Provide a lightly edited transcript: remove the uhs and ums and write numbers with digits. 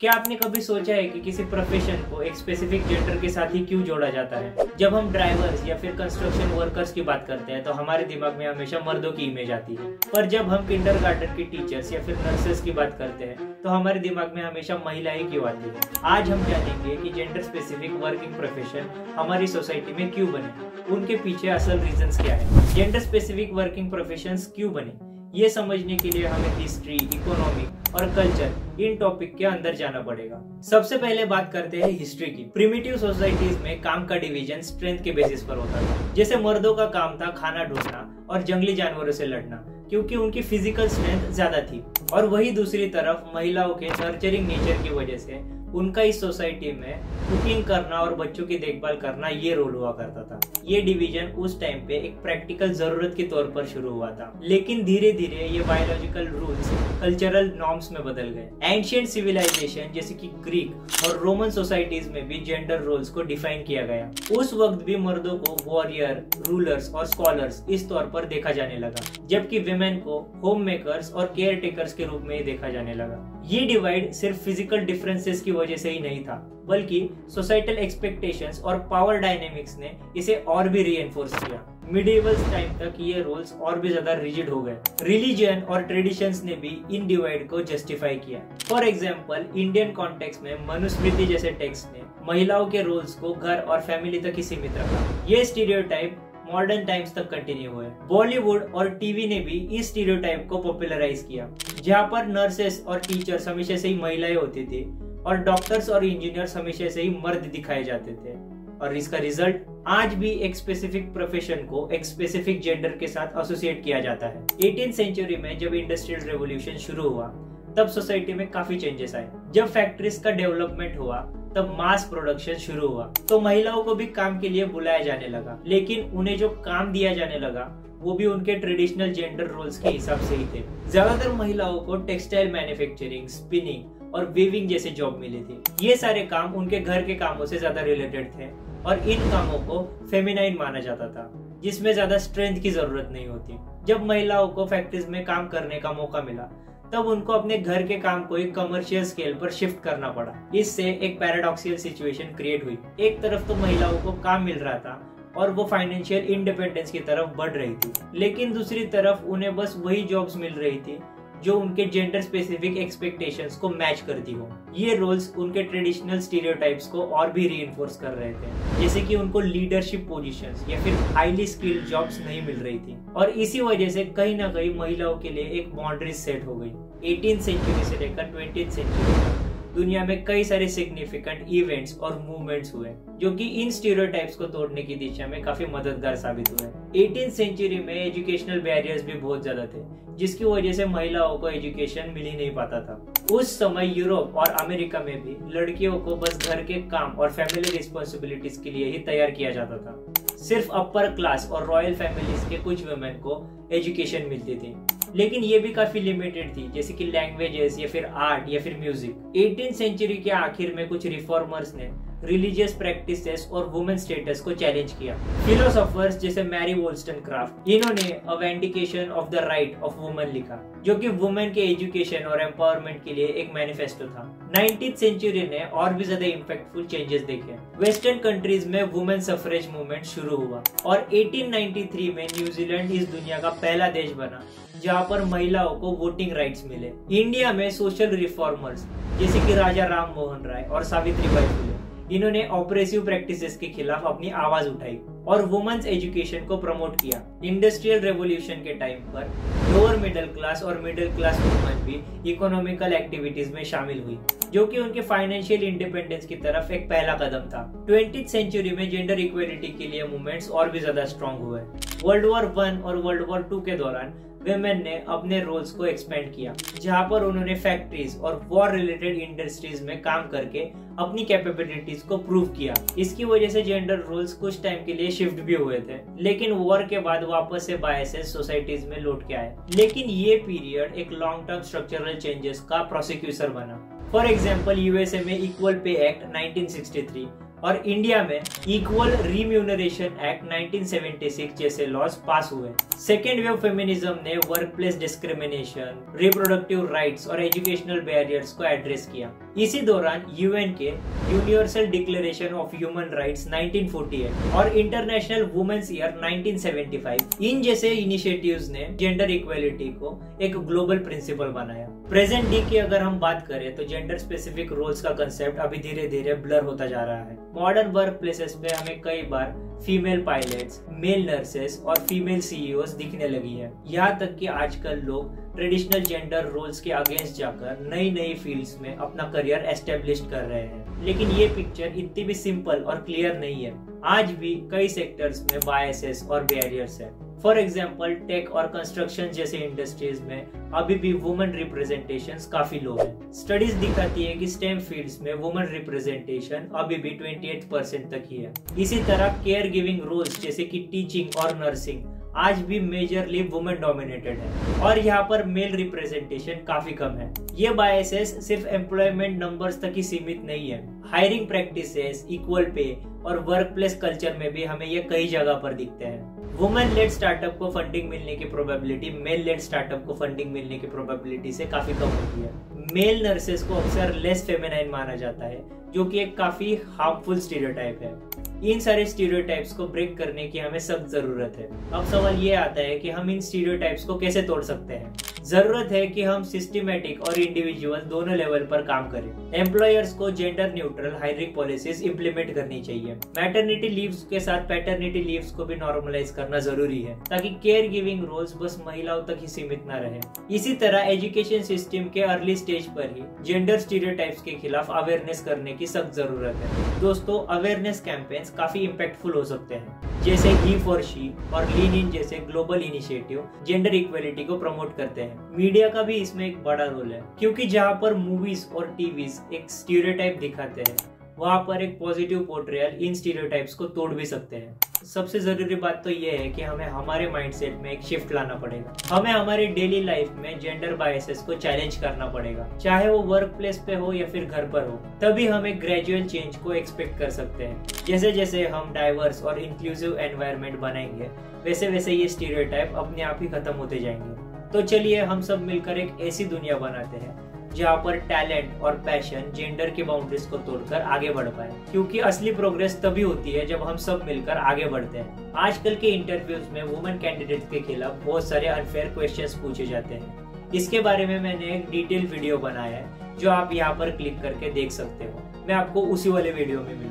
क्या आपने कभी सोचा है कि किसी प्रोफेशन को एक स्पेसिफिक जेंडर के साथ ही क्यों जोड़ा जाता है? जब हम ड्राइवर्स या फिर कंस्ट्रक्शन वर्कर्स की बात करते हैं तो हमारे दिमाग में हमेशा मर्दों की इमेज आती है, पर जब हम किंडरगार्टन की टीचर्स या फिर नर्सेस की बात करते हैं तो हमारे दिमाग में हमेशा महिलाएं क्यों आती है। आज हम जानेंगे कि जेंडर स्पेसिफिक वर्किंग प्रोफेशन हमारी सोसाइटी में क्यों बने, उनके पीछे असल रीजंस क्या है, जेंडर स्पेसिफिक वर्किंग प्रोफेशंस क्यों बने। ये समझने के लिए हमें हिस्ट्री, इकोनॉमी और कल्चर इन टॉपिक के अंदर जाना पड़ेगा। सबसे पहले बात करते हैं हिस्ट्री की। प्रिमिटिव सोसाइटीज में काम का डिवीजन स्ट्रेंथ के बेसिस पर होता था। जैसे मर्दों का काम था खाना ढूंढना और जंगली जानवरों से लड़ना, क्योंकि उनकी फिजिकल स्ट्रेंथ ज्यादा थी, और वही दूसरी तरफ महिलाओं के नर्चरिंग नेचर की वजह से उनका इस सोसाइटी में कुकिंग करना और बच्चों की देखभाल करना ये रोल हुआ करता था। ये डिवीजन उस टाइम पे एक प्रैक्टिकल जरूरत के तौर पर शुरू हुआ था, लेकिन धीरे धीरे ये बायोलॉजिकल रूल्स कल्चरल नॉर्म्स में बदल गए। एंशिएंट सिविलाइजेशन जैसे कि ग्रीक और रोमन सोसाइटीज में भी जेंडर रोल्स को डिफाइन किया गया। उस वक्त भी मर्दों को वॉरियर, रूलर्स और स्कॉलर्स इस तौर पर देखा जाने लगा, जबकि विमेन को होम मेकर्स और केयर टेकर्स के रूप में ही देखा जाने लगा। ये डिवाइड सिर्फ फिजिकल डिफरेंसेस की वजह से ही नहीं था, बल्कि सोसाइटल एक्सपेक्टेशंस और पावर डायनेमिक्स ने इसे और भी रीएनफोर्स किया। मिडिवल टाइम तक ये रूल्स और भी ज्यादा रिजिड हो गए। रिलीजन और ट्रेडिशंस ने भी इन डिवाइड को जस्टिफाई किया। फॉर एग्जांपल, इंडियन कॉन्टेक्स्ट में मनुस्मृति जैसे टेक्स्ट ने महिलाओं के रोल्स को घर और फैमिली तक ही सीमित रखा। ये स्टीरियोटाइप मॉडर्न टाइम्स तक कंटिन्यू हुए। बॉलीवुड और टीवी ने भी इस स्टीरियोटाइप को पॉपुलराइज किया, जहाँ पर नर्सेस और टीचर्स हमेशा से ही महिलाएं होती थी और डॉक्टर्स और इंजीनियर्स हमेशा से ही मर्द दिखाए जाते थे। और इसका रिजल्ट आज भी एक स्पेसिफिक प्रोफेशन को एक स्पेसिफिक जेंडर के साथ एसोसिएट किया जाता है। 18th सेंचुरी में जब इंडस्ट्रियल रेवोल्यूशन शुरू हुआ तब सोसाइटी में काफी चेंजेस आए। जब फैक्ट्रीज का डेवलपमेंट हुआ तब मास प्रोडक्शन शुरू हुआ, तो महिलाओं को भी काम के लिए बुलाया जाने लगा, लेकिन उन्हें जो काम दिया जाने लगा वो भी उनके ट्रेडिशनल जेंडर रोल्स के हिसाब से ही थे। ज्यादातर महिलाओं को टेक्सटाइल मैन्युफैक्चरिंग, स्पिनिंग और वीविंग जैसे जॉब मिली थी। ये सारे काम उनके घर के कामों से ज्यादा रिलेटेड थे और इन कामों को फेमिनाइन माना जाता था, जिसमें ज्यादा स्ट्रेंथ की जरूरत नहीं होती। जब महिलाओं को फैक्ट्रीज में काम करने का मौका मिला तब उनको अपने घर के काम को एक कमर्शियल स्केल पर शिफ्ट करना पड़ा। इससे एक पैराडॉक्सियल सिचुएशन क्रिएट हुई। एक तरफ तो महिलाओं को काम मिल रहा था और वो फाइनेंशियल इंडिपेंडेंस की तरफ बढ़ रही थी, लेकिन दूसरी तरफ उन्हें बस वही जॉब्स मिल रही थी जो उनके जेंडर स्पेसिफिक एक्सपेक्टेशंस को मैच करती हो। ये रोल्स उनके ट्रेडिशनल स्टीरियोटाइप्स को और भी रीइंफोर्स कर रहे थे, जैसे कि उनको लीडरशिप पोजीशंस या फिर हाईली स्किल्ड जॉब्स नहीं मिल रही थी, और इसी वजह से कहीं ना कहीं महिलाओं के लिए एक बाउंड्री सेट हो गई। 18th सेंचुरी से लेकर 20th सेंचुरी तक दुनिया में कई सारे सिग्निफिकेंट इवेंट्स और मूवमेंट्स हुए जो कि इन स्टीरियोटाइप्स को तोड़ने की दिशा में काफी मददगार साबित हुए। 18th सेंचुरी में एजुकेशनल बैरियर्स भी बहुत ज्यादा थे, जिसकी वजह से महिलाओं को एजुकेशन मिल ही नहीं पाता था। उस समय यूरोप और अमेरिका में भी लड़कियों को बस घर के काम और फैमिली रिस्पॉन्सिबिलिटीज के लिए ही तैयार किया जाता था। सिर्फ अपर क्लास और रॉयल फैमिलीज के कुछ वुमेन को एजुकेशन मिलती थी, लेकिन ये भी काफी लिमिटेड थी, जैसे कि लैंग्वेजेस या फिर आर्ट या फिर म्यूजिक। 18th सेंचुरी के आखिर में कुछ रिफॉर्मर्स ने रिलीजियस प्रैक्टिसेस और वुमेन स्टेटस को चैलेंज किया। फिलोसोफर्स जैसे मैरी वोल्स्टनक्राफ्ट, इन्होंने a vindication of the right of women लिखा, जो कि वुमेन के एजुकेशन और एम्पावरमेंट के लिए एक मैनिफेस्टो था। 19th सेंचुरी ने और भी ज्यादा इम्पैक्टफुल चेंजेस देखे। वेस्टर्न कंट्रीज में वुमेन सफरेज मूवमेंट शुरू हुआ और 1893 में न्यूजीलैंड इस दुनिया का पहला देश बना जहाँ पर महिलाओं को वोटिंग राइट्स मिले। इंडिया में सोशल रिफॉर्मर्स जैसे कि राजा राम मोहन राय और सावित्रीबाई फुले, इन्होंने ऑपरेसिव प्रैक्टिसेस के खिलाफ अपनी आवाज उठाई और वुमेन्स एजुकेशन को प्रमोट किया। इंडस्ट्रियल रेवोल्यूशन के टाइम पर लोअर मिडिल क्लास और मिडिल क्लास वुमेन भी इकोनॉमिकल एक्टिविटीज में शामिल हुई, जो कि उनके फाइनेंशियल इंडिपेंडेंस की तरफ एक पहला कदम था। 20th सेंचुरी में जेंडर इक्वलिटी के लिए मूवमेंट्स और भी ज्यादा स्ट्रॉन्ग हुए। वर्ल्ड वॉर 1 और वर्ल्ड वॉर 2 के दौरान विमेन ने अपने रोल्स को एक्सपेंड किया, जहां पर उन्होंने फैक्ट्रीज और वॉर रिलेटेड इंडस्ट्रीज में काम करके अपनी कैपेबिलिटीज को प्रूव किया। इसकी वजह से जेंडर रोल्स कुछ टाइम के लिए शिफ्ट भी हुए थे, लेकिन वॉर के बाद वापस से बायसेस सोसाइटीज में लौट के आए। लेकिन ये पीरियड एक लॉन्ग टर्म स्ट्रक्चरल चेंजेस का प्रोसिक्यूसर बना। फॉर एग्जाम्पल, यूएसए में इक्वल पे एक्ट 1963 और इंडिया में इक्वल रिम्यूनरेशन एक्ट 1976 जैसे लॉज पास हुए। सेकेंड वेव फेमिनिज्म ने work place discrimination, reproductive rights और एजुकेशनल बैरियर्स को एड्रेस किया। इसी दौरान यूएन के universal declaration of human rights 1948 और इंटरनेशनल वुमेन्स ईयर 1975 इन जैसे इनिशिएटिव्स ने जेंडर इक्वालिटी को एक ग्लोबल प्रिंसिपल बनाया। प्रेजेंट डे की अगर हम बात करें तो जेंडर स्पेसिफिक रोल्स का कंसेप्ट अभी धीरे धीरे ब्लर होता जा रहा है। मॉडर्न वर्क प्लेसेस पे हमें कई बार फीमेल पायलट्स, मेल नर्सेस और फीमेल सीईओज दिखने लगी है। यहाँ तक कि आजकल लोग ट्रेडिशनल जेंडर रोल्स के अगेंस्ट जाकर नई नई फील्ड्स में अपना करियर एस्टेब्लिश कर रहे हैं। लेकिन ये पिक्चर इतनी भी सिंपल और क्लियर नहीं है। आज भी कई सेक्टर्स में बायसेस और बैरियर्स है। फॉर एग्जाम्पल टेक और कंस्ट्रक्शन जैसे इंडस्ट्रीज में अभी भी वुमेन रिप्रेजेंटेशन काफी लो है। स्टडीज दिखाती है कि स्टेम फील्ड्स में वुमेन रिप्रेजेंटेशन अभी भी 28% तक ही है। इसी तरह केयर गिविंग रोल्स जैसे कि टीचिंग और नर्सिंग आज भी मेजरली वुमेन डोमिनेटेड है और यहाँ पर मेल रिप्रेजेंटेशन काफी कम है। ये बायसेस सिर्फ एम्प्लॉयमेंट नंबर्स तक ही सीमित नहीं है। हायरिंग प्रैक्टिसेस, इक्वल पे और वर्क प्लेस कल्चर में भी हमें ये कई जगह पर दिखते हैं। वुमेन लेड स्टार्टअप को फंडिंग मिलने की प्रोबेबिलिटी मेल लेड स्टार्टअप को फंडिंग मिलने की प्रोबेबिलिटी से काफी कम होती है। मेल नर्सेस को अक्सर लेस फेमिनाइन माना जाता है, जो कि एक काफी हार्मफुल स्टीरियोटाइप है। इन सारे स्टीरियोटाइप्स को ब्रेक करने की हमें सख्त जरूरत है। अब सवाल ये आता है कि हम इन स्टीरियोटाइप्स को कैसे तोड़ सकते हैं। जरूरत है कि हम सिस्टमैटिक और इंडिविजुअल दोनों लेवल पर काम करें। एम्प्लॉयर्स को gender neutral hiring policies implement करनी चाहिए। मैटरनिटी लीव्स के साथ पैटर्निटी लीव्स को भी नॉर्मलाइज करना जरूरी है, ताकि केयर गिविंग रोल्स बस महिलाओं तक ही सीमित न रहे। इसी तरह एजुकेशन सिस्टम के अर्ली स्टेज पर ही जेंडर स्टीरियोटाइप्स के खिलाफ अवेयरनेस करने की सख्त जरूरत है। दोस्तों, अवेयरनेस कैंपेन्स काफी इम्पैक्टफुल हो सकते हैं, जैसे ही फॉर शी और लीन इन जैसे ग्लोबल इनिशिएटिव जेंडर इक्वलिटी को प्रमोट करते हैं। मीडिया का भी इसमें एक बड़ा रोल है, क्योंकि जहाँ पर मूवीज और टीवीज एक स्टीरियोटाइप दिखाते हैं, वहाँ पर एक पॉजिटिव पोर्ट्रेयल इन स्टीरियोटाइप्स को तोड़ भी सकते हैं। सबसे जरूरी बात तो ये है कि हमें हमारे माइंडसेट में एक शिफ्ट लाना पड़ेगा। हमें हमारी डेली लाइफ में जेंडर बायसेस को चैलेंज करना पड़ेगा, चाहे वो वर्क प्लेस पे हो या फिर घर पर हो। तभी हम एक ग्रेजुअल चेंज को एक्सपेक्ट कर सकते हैं। जैसे जैसे हम डाइवर्स और इंक्लूसिव एनवायरनमेंट बनाएंगे, वैसे वैसे ये स्टीरियोटाइप अपने आप ही खत्म होते जाएंगे। तो चलिए हम सब मिलकर एक ऐसी दुनिया बनाते हैं जहाँ पर टैलेंट और पैशन जेंडर की बाउंड्रीज को तोड़कर आगे बढ़ पाए, क्योंकि असली प्रोग्रेस तभी होती है जब हम सब मिलकर आगे बढ़ते हैं। आजकल के इंटरव्यूज में वुमेन कैंडिडेट्स के खिलाफ बहुत सारे अनफेयर क्वेश्चंस पूछे जाते हैं। इसके बारे में मैंने एक डिटेल वीडियो बनाया है, जो आप यहाँ पर क्लिक करके देख सकते हो। मैं आपको उसी वाले वीडियो में मिलूंगा।